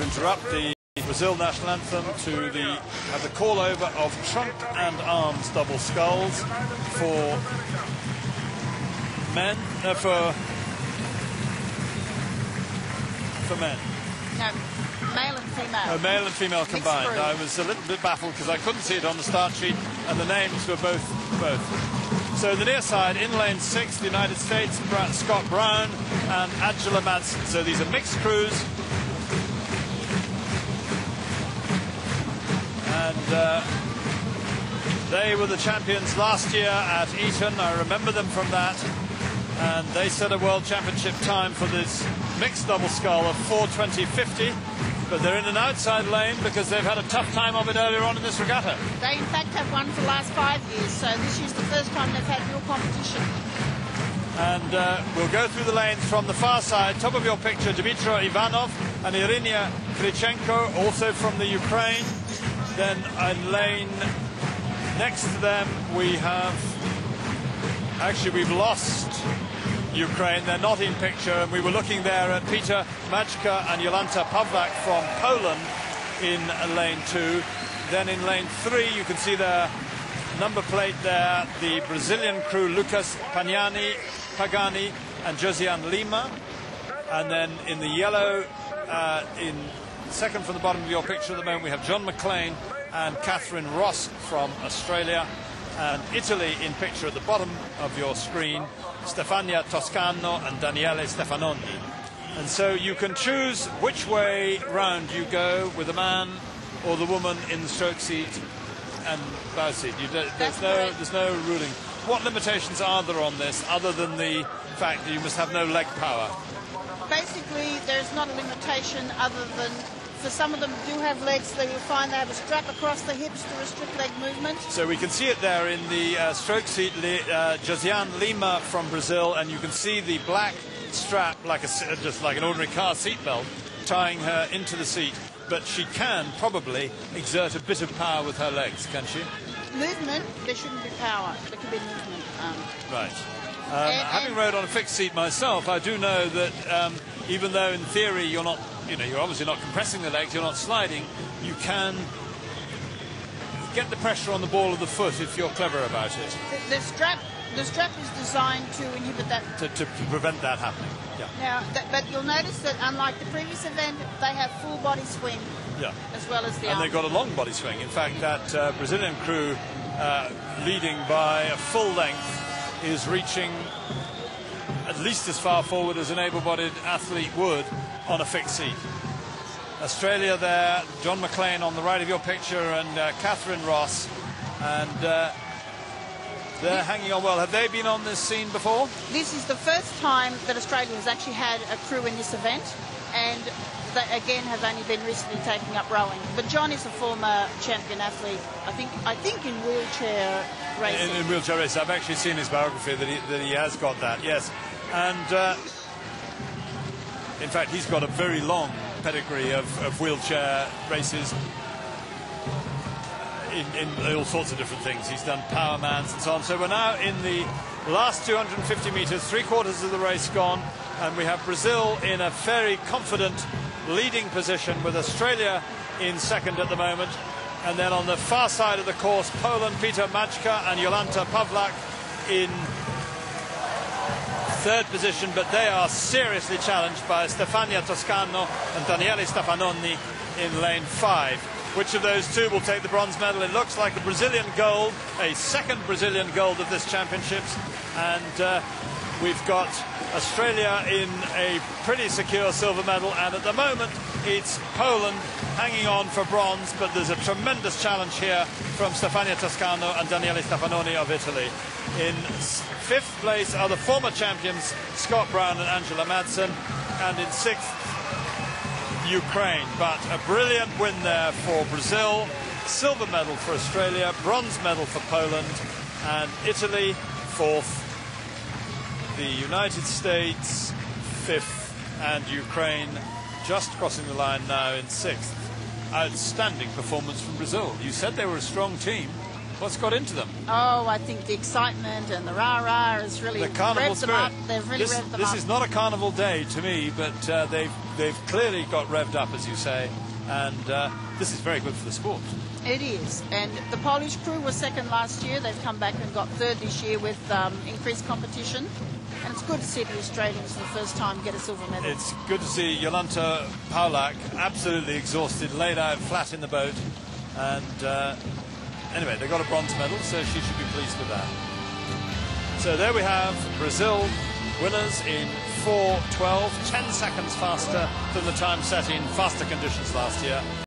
to interrupt the Brazil national anthem to have the call over of trunk and arms double sculls for men, for men. No, male and female. Oh, male and female combined. I was a little bit baffled because I couldn't see it on the start sheet, and the names were both. So the near side, in lane 6, the United States, Scott Brown and Angela Madsen. So these are mixed crews. And they were the champions last year at Eton. I remember them from that. And they set a world championship time for this mixed double scull of 4:20.50. But they're in an outside lane because they've had a tough time of it earlier on in this regatta. They, in fact, have won for the last 5 years. So this year's the first time they've had real competition. And we'll go through the lanes from the far side. Top of your picture, Dmitry Ivanov and Irina Krychenko, also from the Ukraine. Then in lane next to them we have, actually we've lost Ukraine, they're not in picture, and we were looking there at Peter Majka and Jolanta Pawlak from Poland in lane 2. Then in lane 3 you can see their number plate there, the Brazilian crew Lucas Pagani and Josiane Lima. And then in the yellow, in second from the bottom of your picture at the moment, we have John McLean and Catherine Ross from Australia. And Italy in picture at the bottom of your screen, Stefania Toscano and Daniele Stefanoni. And so you can choose which way round you go with the man or the woman in the stroke seat and bow seat. There's no ruling. What limitations are there on this other than the fact that you must have no leg power? Basically, there's not a limitation other than for some of them do have legs, they will find they have a strap across the hips to restrict leg movement. So we can see it there in the stroke seat, Josiane Lima from Brazil, and you can see the black strap, just like an ordinary car seat belt, tying her into the seat. But she can probably exert a bit of power with her legs, can she? Movement, there shouldn't be power. There could be movement. Right. Having rode on a fixed seat myself, I do know that even though in theory you're obviously not compressing the legs, you're not sliding, you can get the pressure on the ball of the foot if you're clever about it. The strap is designed to inhibit that. To prevent that happening, yeah. Now, but you'll notice that unlike the previous event, they have full body swing, yeah, as well as the arm. And they've got a long body swing. In fact, that Brazilian crew leading by a full length is reaching at least as far forward as an able-bodied athlete would on a fixed seat. Australia there, John McLean on the right of your picture, and Catherine Ross, and they're hanging on well. Have they been on this scene before? This is the first time that Australia has actually had a crew in this event, and they again have only been recently taking up rowing. But John is a former champion athlete, I think in wheelchair racing. In wheelchair racing, I've actually seen his biography that he has got that, yes. And in fact, he's got a very long pedigree of wheelchair races in all sorts of different things. He's done powermans and so on. So we're now in the last 250 meters, 3/4 of the race gone, and we have Brazil in a very confident leading position with Australia in second at the moment. And then on the far side of the course, Poland, Peter Majka and Jolanta Pawlak in third position, but they are seriously challenged by Stefania Toscano and Daniele Stefanoni in lane 5. Which of those two will take the bronze medal? It looks like a Brazilian gold, a second Brazilian gold of this championships, and we've got Australia in a pretty secure silver medal, and at the moment it's Poland hanging on for bronze, but there's a tremendous challenge here from Stefania Toscano and Daniele Stefanoni of Italy. In fifth place are the former champions Scott Brown and Angela Madsen, and in sixth Ukraine. But a brilliant win there for Brazil, silver medal for Australia, bronze medal for Poland, and Italy fourth, the United States fifth, and Ukraine just crossing the line now in sixth. Outstanding performance from Brazil. You said they were a strong team. What's got into them? Oh, I think the excitement and the rah-rah has really The carnival revved them spirit. up. They've really revved them up. This is not a carnival day to me, but they've clearly got revved up, as you say, and this is very good for the sport. It is, and the Polish crew was second last year. They've come back and got third this year with increased competition. And it's good to see the Australians for the first time get a silver medal. It's good to see Jolanta Paulak absolutely exhausted, laid out flat in the boat. And anyway, they got a bronze medal, so she should be pleased with that. So there we have Brazil winners in 4:12, 10 seconds faster than the time set in faster conditions last year.